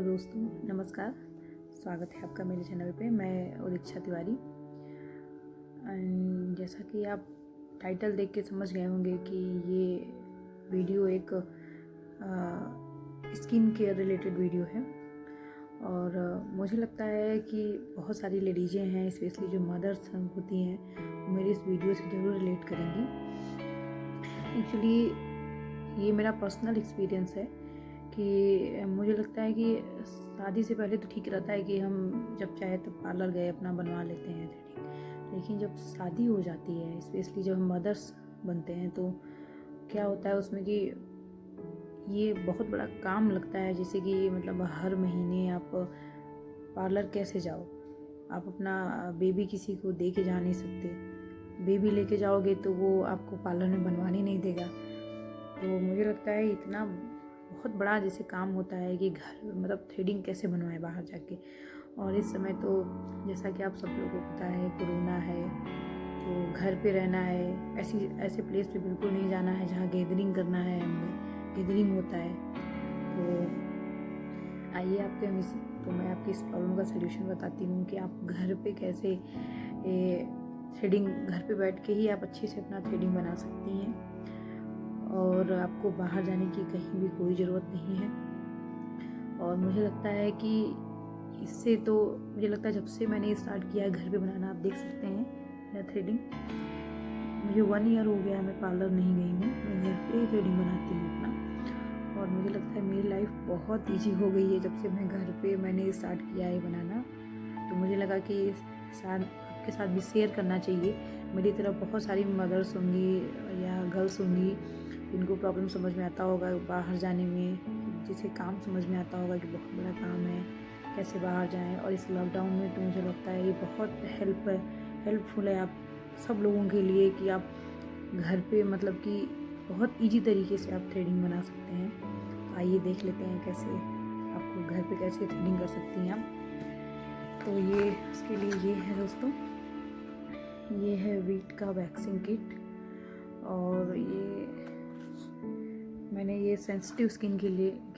दोस्तों, नमस्कार। स्वागत है आपका मेरे चैनल पे। मैं उदीक्षा तिवारी। एंड जैसा कि आप टाइटल देख के समझ गए होंगे कि ये वीडियो एक स्किन केयर रिलेटेड वीडियो है। और मुझे लगता है कि बहुत सारी लेडीज़ें हैं, स्पेशली जो मदर्स होती हैं, वो मेरी इस वीडियो से ज़रूर रिलेट करेंगी। एक्चुअली ये मेरा पर्सनल एक्सपीरियंस है कि मुझे लगता है कि शादी से पहले तो ठीक रहता है कि हम जब चाहे तब पार्लर गए अपना बनवा लेते हैं थ्रेडिंग, लेकिन जब शादी हो जाती है, स्पेशली जब हम मदर्स बनते हैं, तो क्या होता है उसमें कि ये बहुत बड़ा काम लगता है। जैसे कि मतलब हर महीने आप पार्लर कैसे जाओ, आप अपना बेबी किसी को दे के जा नहीं सकते। बेबी लेके जाओगे तो वो आपको पार्लर में बनवाने नहीं देगा। तो मुझे लगता है इतना बहुत बड़ा जैसे काम होता है कि घर मतलब थ्रेडिंग कैसे बनवाएं बाहर जाके। और इस समय तो जैसा कि आप सब लोगों को पता है, कोरोना है, तो घर पे रहना है। ऐसे प्लेस पे बिल्कुल नहीं जाना है जहाँ गैदरिंग करना है, हमें गैदरिंग होता है। तो आइए तो मैं आपकी इस प्रॉब्लम का सलूशन बताती हूँ कि आप घर पे कैसे थ्रेडिंग घर पे बैठ के ही आप अच्छे से अपना थ्रेडिंग बना सकती हैं और आपको बाहर जाने की कहीं भी कोई ज़रूरत नहीं है। और मुझे लगता है कि इससे तो मुझे लगता है जब से मैंने स्टार्ट किया है घर पे बनाना, आप देख सकते हैं मेरा थ्रेडिंग, मुझे 1 ईयर हो गया, मैं पार्लर नहीं गई हूँ, मैं घर पे ही थ्रेडिंग बनाती हूँ अपना। और मुझे लगता है मेरी लाइफ बहुत ईजी हो गई है जब से मैं घर पे मैंने स्टार्ट किया है बनाना। तो मुझे लगा कि आपके साथ भी शेयर करना चाहिए। मेरी तरफ बहुत सारी मदर्स होंगी या गर्ल्स होंगी जिनको प्रॉब्लम समझ में आता होगा बाहर जाने में, जिसे काम समझ में आता होगा कि बहुत बड़ा काम है, कैसे बाहर जाएं। और इस लॉकडाउन में तो मुझे लगता है ये बहुत हेल्पफुल है आप सब लोगों के लिए कि आप घर पे मतलब कि बहुत इजी तरीके से आप थ्रेडिंग बना सकते हैं। तो आइए देख लेते हैं कैसे आपको घर पे कैसे थ्रेडिंग कर सकती हैं आप। तो ये उसके लिए ये है दोस्तों, ये है वीट का वैक्सिंग किट। और ये मैंने ये सेंसिटिव स्किन के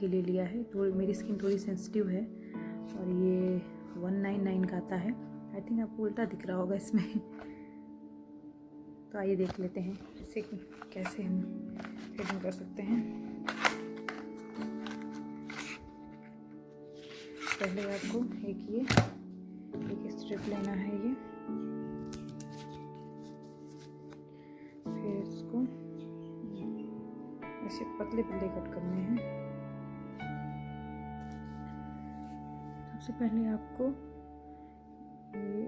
लिए लिया है। तो मेरी स्किन थोड़ी सेंसिटिव है। और ये 199 का आता है। आई थिंक आपको उल्टा दिख रहा होगा इसमें। तो आइए देख लेते हैं जैसे कि कैसे हम थ्रेडिंग कर सकते हैं। पहले आपको एक स्ट्रिप लेना है ये, फिर इसको ऐसे पतले कट करने हैं। सबसे पहले आपको ये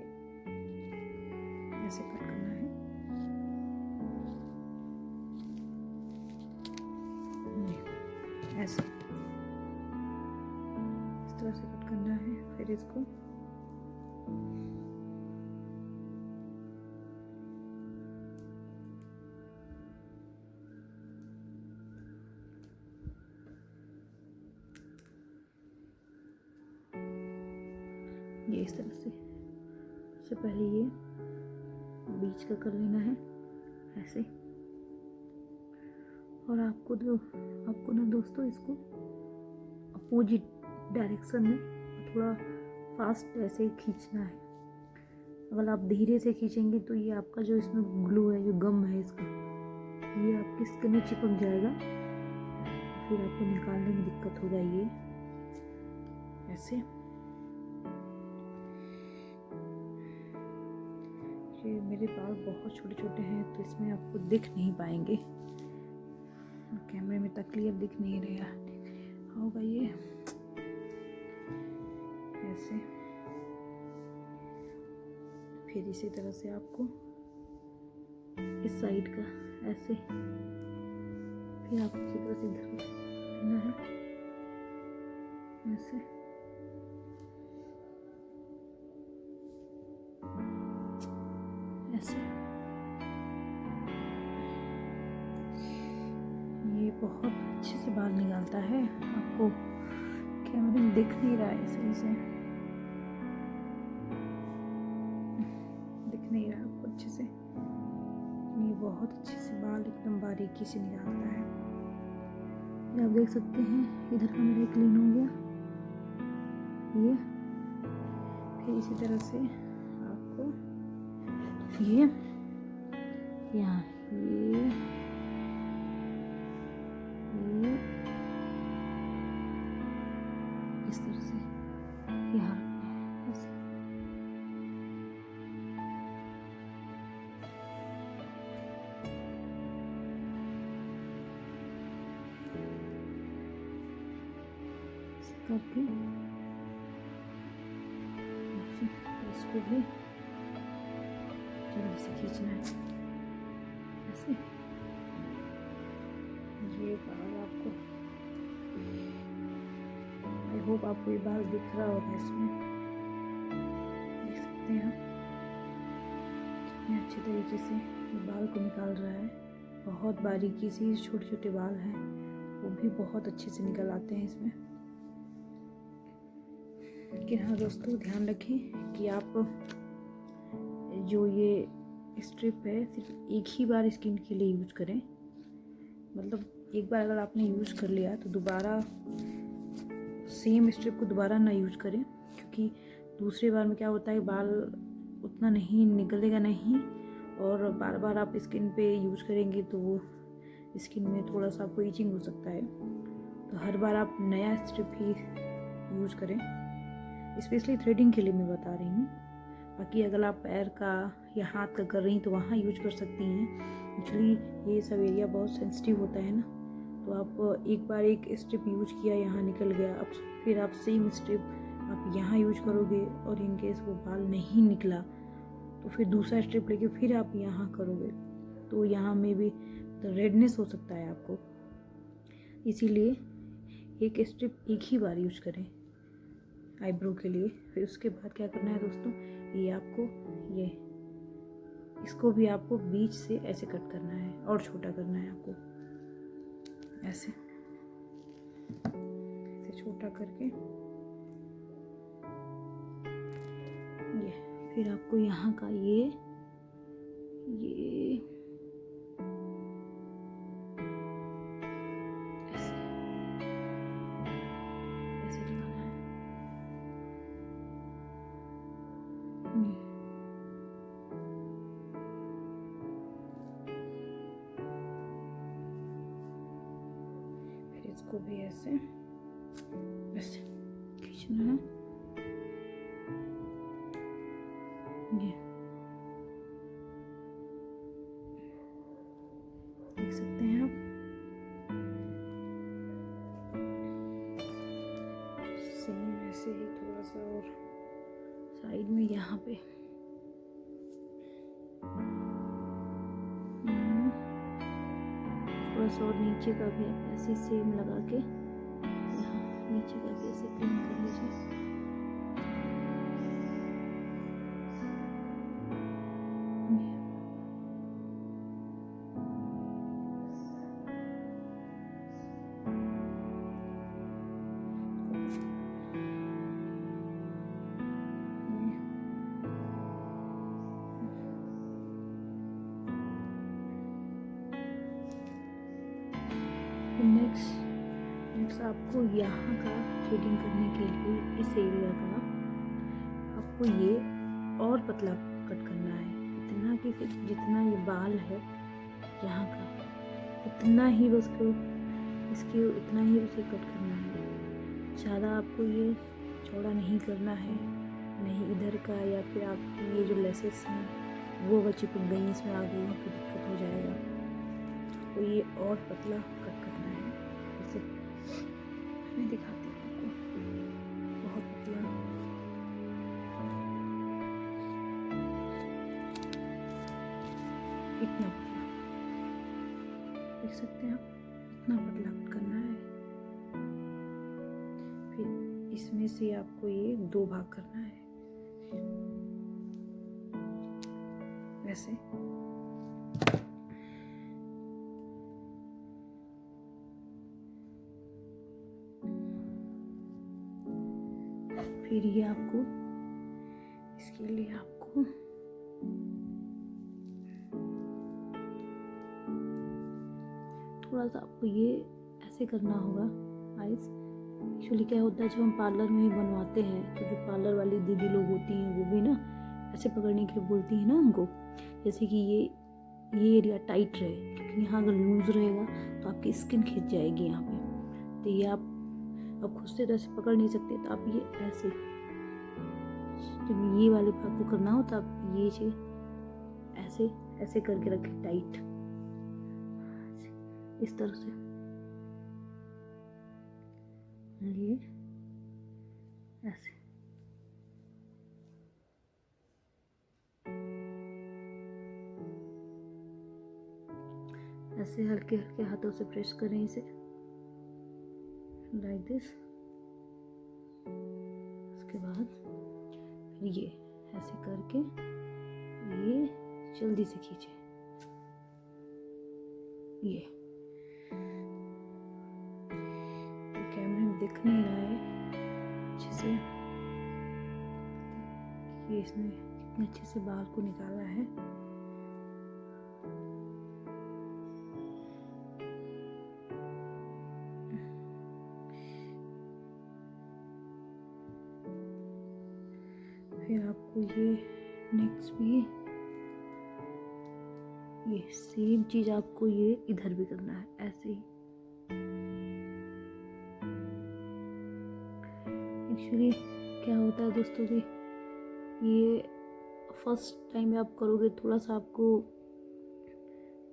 ऐसे कट करना है, ऐसे इस तरह से कट करना है। फिर इसको ये इस तरह से सबसे पहले ये बीच का कर लेना है ऐसे। और आपको ना दोस्तों इसको अपोजिट डायरेक्शन में थोड़ा फास्ट ऐसे खींचना है। अगर आप धीरे से खींचेंगे तो ये आपका जो इसमें ग्लू है, जो गम है इसका, ये आपकी स्किन में चिपक जाएगा, फिर आपको निकालने में दिक्कत होगा। ये ऐसे ये मेरे बाल बहुत छोटे छोटे हैं तो इसमें आपको दिख नहीं पाएंगे, कैमरे में तक क्लियर दिख नहीं रहा होगा। ये ऐसे, फिर इसी तरह से आपको इस साइड का ऐसे, फिर आपको इसी तरह से इधर लेना है ऐसे। ऐसे ये बहुत अच्छे से बाल निकालता है। आपको कैमरे में दिख नहीं रहा है, सही से दिख नहीं रहा आपको अच्छे से। ये बहुत अच्छे से बाल एकदम बारीकी से निकालता है। आप देख सकते हैं इधर का मेरा क्लीन हो गया, ये फिर इसी तरह से आपको ये यहाँ ये इस तरह से यहाँ रखना है ऐसे। करके इसको भी जल्दी से खींचना है ऐसे। ये बाल आपको, आई होप आपको ये बाल दिख रहा होगा, इसमें देख सकते हैं आप कितने अच्छे तरीके से ये बाल को निकाल रहा है। बहुत बारीकी से छोटे छोटे बाल हैं, वो भी बहुत अच्छे से निकल आते हैं इसमें। लेकिन हाँ दोस्तों, ध्यान रखें कि आप जो ये स्ट्रिप है सिर्फ एक ही बार स्किन के लिए यूज करें। मतलब एक बार अगर आपने यूज कर लिया तो दोबारा सेम स्ट्रिप को दोबारा ना यूज करें, क्योंकि दूसरी बार में क्या होता है, बाल उतना नहीं निकलेगा नहीं, और बार बार आप स्किन पे यूज करेंगे तो वो स्किन में थोड़ा सा आपको ईचिंग हो सकता है। तो हर बार आप नया स्ट्रिप ही यूज करें। स्पेशली थ्रेडिंग के लिए मैं बता रही हूँ। बाकी अगर आप पैर का या हाथ का कर रही हैं तो वहाँ यूज कर सकती हैं। एक्चुअली ये सब एरिया बहुत सेंसिटिव होता है ना, तो आप एक बार एक स्ट्रिप यूज किया, यहाँ निकल गया, अब फिर आप सेम स्ट्रिप आप यहाँ यूज करोगे और इन केस वो बाल नहीं निकला तो फिर दूसरा स्ट्रिप लेके फिर आप यहाँ करोगे तो यहाँ में भी रेडनेस हो सकता है आपको। इसीलिए एक स्ट्रिप एक ही बार यूज करें आईब्रो के लिए। फिर उसके बाद क्या करना है दोस्तों, ये आपको ये इसको भी आपको बीच से ऐसे कट करना है और छोटा करना है आपको ऐसे छोटा करके ये। फिर आपको यहाँ का ये ऐसे लगाना है। फिर इसको भी ऐसे खींचना है। ये देख सकते हैं आप, सेम ऐसे ही थोड़ा सा और साइड में यहाँ पे थोड़ा सा, और नीचे का भी ऐसे सेम लगा के यहाँ नीचे का भी ऐसे क्लीन कर लीजिए। नेक्स्ट आपको यहाँ का थ्रेडिंग करने के लिए इस एरिया का आपको ये और पतला कट करना है, इतना कि जितना ये बाल है यहाँ का उतना ही बस को इसके उतना ही उसे कट करना है। ज़्यादा आपको ये चौड़ा नहीं करना है, नहीं इधर का, या फिर आपकी ये जो लेसेस हैं वो अगर चिपक गई इसमें आ गई तो दिक्कत हो जाएगा। तो ये और पतला कट करना है। जैसे मैं दिखाती हूँ आपको, बहुत पतला, इतना पतला देख सकते हैं आप, इतना पतला कट करना है। फिर इसमें से आपको ये 2 भाग करना है ऐसे। फिर ये आपको इसके लिए आपको थोड़ा सा आपको ये ऐसे करना होगा आइस, एक्चुअली क्या होता है, जब हम पार्लर में ही बनवाते हैं तो जो पार्लर वाली दीदी लोग होती हैं वो भी ना ऐसे पकड़ने के लिए बोलती हैं ना हमको, जैसे कि ये एरिया टाइट रहे, क्योंकि यहाँ अगर लूज रहेगा तो आपकी स्किन खिंच जाएगी यहाँ पे। तो ये आप अब खुद से तो ऐसे पकड़ नहीं सकते, तो आप ये ऐसे, जब ये वाले भाग को करना हो तो आप ये चीज ऐसे ऐसे करके रखें टाइट, इस तरह से। ये ऐसे ऐसे हल्के हल्के हाथों से प्रेस करें इसे, लाइक दिस। उसके बाद फिर ये ऐसे करके ये जल्दी से खींचे, ये कैमरे में दिख नहीं रहा है अच्छे से, ये इसने कितने अच्छे से बाल को निकाला है। फिर आपको ये नेक्स्ट भी ये सेम चीज आपको ये इधर भी करना है, ऐसे ही। एक्चुअली क्या होता है दोस्तों कि ये फर्स्ट टाइम आप करोगे, थोड़ा सा आपको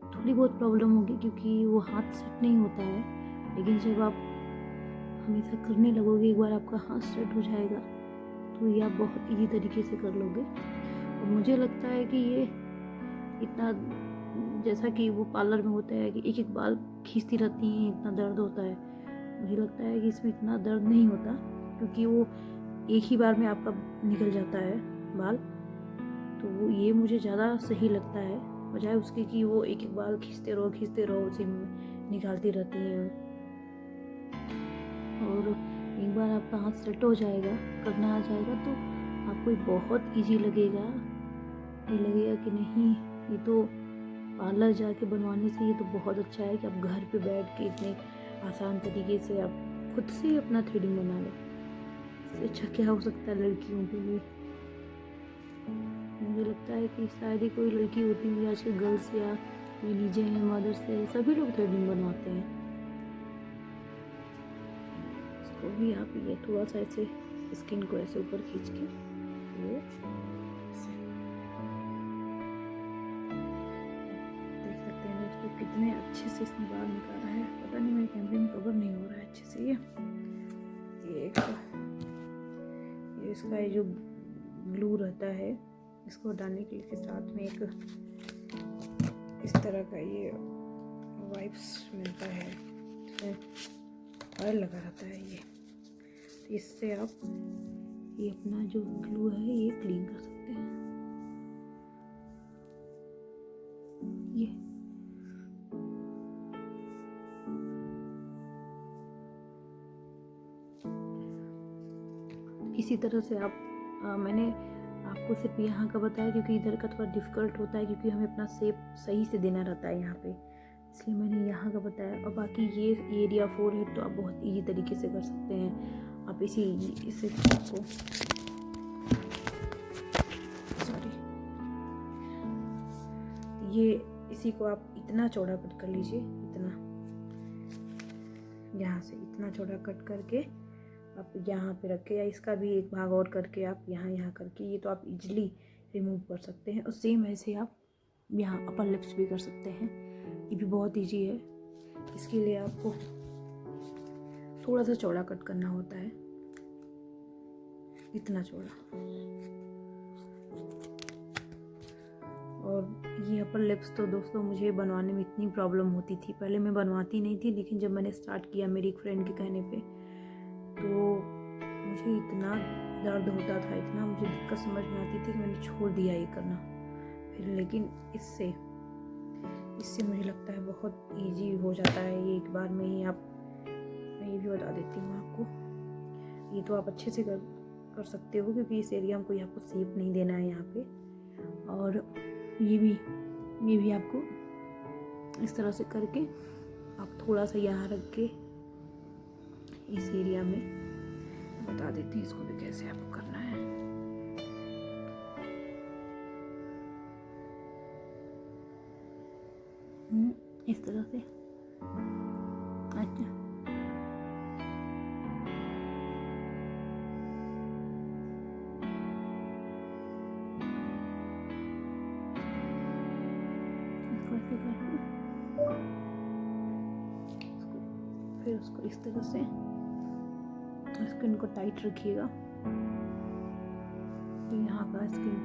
थोड़ी बहुत प्रॉब्लम होगी, क्योंकि वो हाथ सेट नहीं होता है। लेकिन जब आप हमेशा करने लगोगे, एक बार आपका हाथ सेट हो जाएगा तो ये आप बहुत इजी तरीके से कर लोगे। और मुझे लगता है कि ये इतना, जैसा कि वो पार्लर में होता है कि एक एक बाल खींचती रहती हैं, इतना दर्द होता है, मुझे लगता है कि इसमें इतना दर्द नहीं होता, क्योंकि वो एक ही बार में आपका निकल जाता है बाल। तो वो ये मुझे ज़्यादा सही लगता है, बजाय उसके कि वो एक एक बाल खींचते रहो उसी में निकालती रहती हैं। और एक बार आपका हाथ सेट हो जाएगा, करना आ जाएगा, तो आपको बहुत इजी लगेगा। ये लगेगा कि नहीं, ये तो पार्लर जाके बनवाने से ये तो बहुत अच्छा है कि आप घर पे बैठ के इतने आसान तरीके से आप खुद से ही अपना थ्रेडिंग बना लें। इससे अच्छा क्या हो सकता है लड़कियों के लिए। मुझे लगता है कि शायद ही कोई लड़की होती है, आज के गर्ल्स या लेडीजें हैं, मदर्स है, सभी लोग थ्रेडिंग बनवाते हैं। इसको भी आप ये थोड़ा सा ऐसे स्किन को ऐसे ऊपर खींच के ये ऐसे देख सकते हैं दोस्तों, कितने अच्छे से इसने बाल निकाला है। पता नहीं मेरे कैमरे में कवर नहीं हो रहा है अच्छे से। ये इसका ये जो ग्लू रहता है, इसको डालने के लिए साथ में एक इस तरह का ये वाइप्स मिलता है, इसमें ऑयल लगा रहता है ये। तो इससे आप ये अपना जो ग्लू है ये क्लीन कर सकते हैं। ये इसी तरह से आप मैंने आपको सिर्फ यहाँ का बताया क्योंकि इधर का थोड़ा डिफ़िकल्ट होता है, क्योंकि हमें अपना शेप सही से देना रहता है यहाँ पे, इसलिए मैंने यहाँ का बताया। और बाकी ये एरिया 4 है तो आप बहुत इजी तरीके से कर सकते हैं। आप इसे को सॉरी ये इसी को आप इतना चौड़ा कट कर लीजिए, इतना यहाँ से इतना चौड़ा कट करके आप यहाँ पे रख के, या इसका भी एक भाग और करके आप यहाँ करके, ये तो आप इजीली रिमूव कर सकते हैं। और सेम ऐसे आप यहाँ अपर लिप्स भी कर सकते हैं, ये भी बहुत इजी है। इसके लिए आपको थोड़ा सा चौड़ा कट करना होता है, इतना चौड़ा। और ये अपर लिप्स तो दोस्तों मुझे बनवाने में इतनी प्रॉब्लम होती थी, पहले मैं बनवाती नहीं थी, लेकिन जब मैंने स्टार्ट किया मेरी एक फ्रेंड के कहने पे, तो मुझे इतना दर्द होता था, इतना मुझे दिक्कत समझ में आती थी कि मैंने छोड़ दिया ये करना फिर। लेकिन इससे मुझे लगता है बहुत इजी हो जाता है ये एक बार में ही। आप, मैं ये भी बता देती हूँ आपको, ये तो आप अच्छे से कर सकते हो, क्योंकि इस एरिया में कोई आपको शेप नहीं देना है यहाँ पे। और ये भी आपको इस तरह से करके आप थोड़ा सा यहाँ रख के इस एरिया में। बता देती हूँ इसको भी कैसे आपको करना है। इस तरह से। अच्छा, इसको ऐसे करना, फिर उसको इस तरह से स्किन को टाइट रखिएगा। यहाँ का स्किन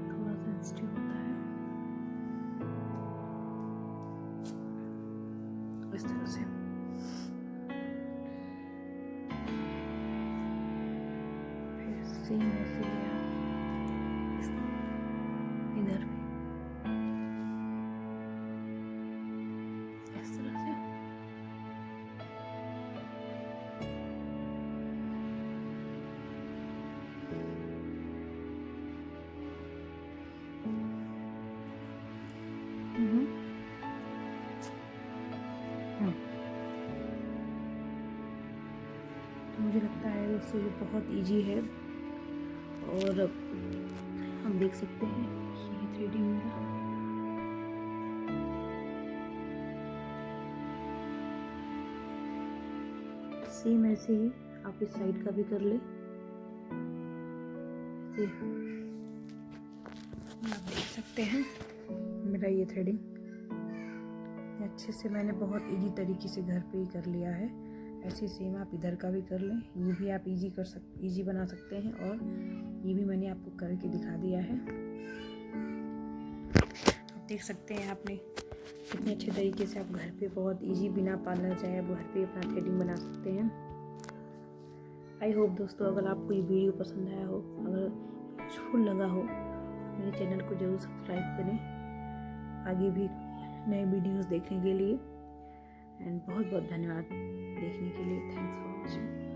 थोड़ा सेंसिटिव होता है। इस तरह से फिर सेम ऐसे ही आप इधर भी इस तरह से। तो मुझे लगता है दोस्तों ये बहुत इजी है, और हम देख सकते हैं ये थ्रेडिंग मेरा सेम ऐसे ही आप इस साइड का भी कर ले। ऐसे आप देख सकते हैं मेरा ये थ्रेडिंग अच्छे से मैंने बहुत इजी तरीके से घर पे ही कर लिया है। ऐसे सेम आप इधर का भी कर लें, ये भी आप इजी बना सकते हैं, और ये भी मैंने आपको करके दिखा दिया है। आप देख सकते हैं आपने कितने अच्छे तरीके से आप घर पे बहुत इजी बिना पार्लर जाए आप घर पे अपना थ्रेडिंग बना सकते हैं। आई होप दोस्तों अगर आपको ये वीडियो पसंद आया हो, अगर यूजफुल लगा हो, मेरे चैनल को ज़रूर सब्सक्राइब करें आगे भी नए वीडियोस देखने के लिए। एंड बहुत बहुत धन्यवाद देखने के लिए। Thanks for watching.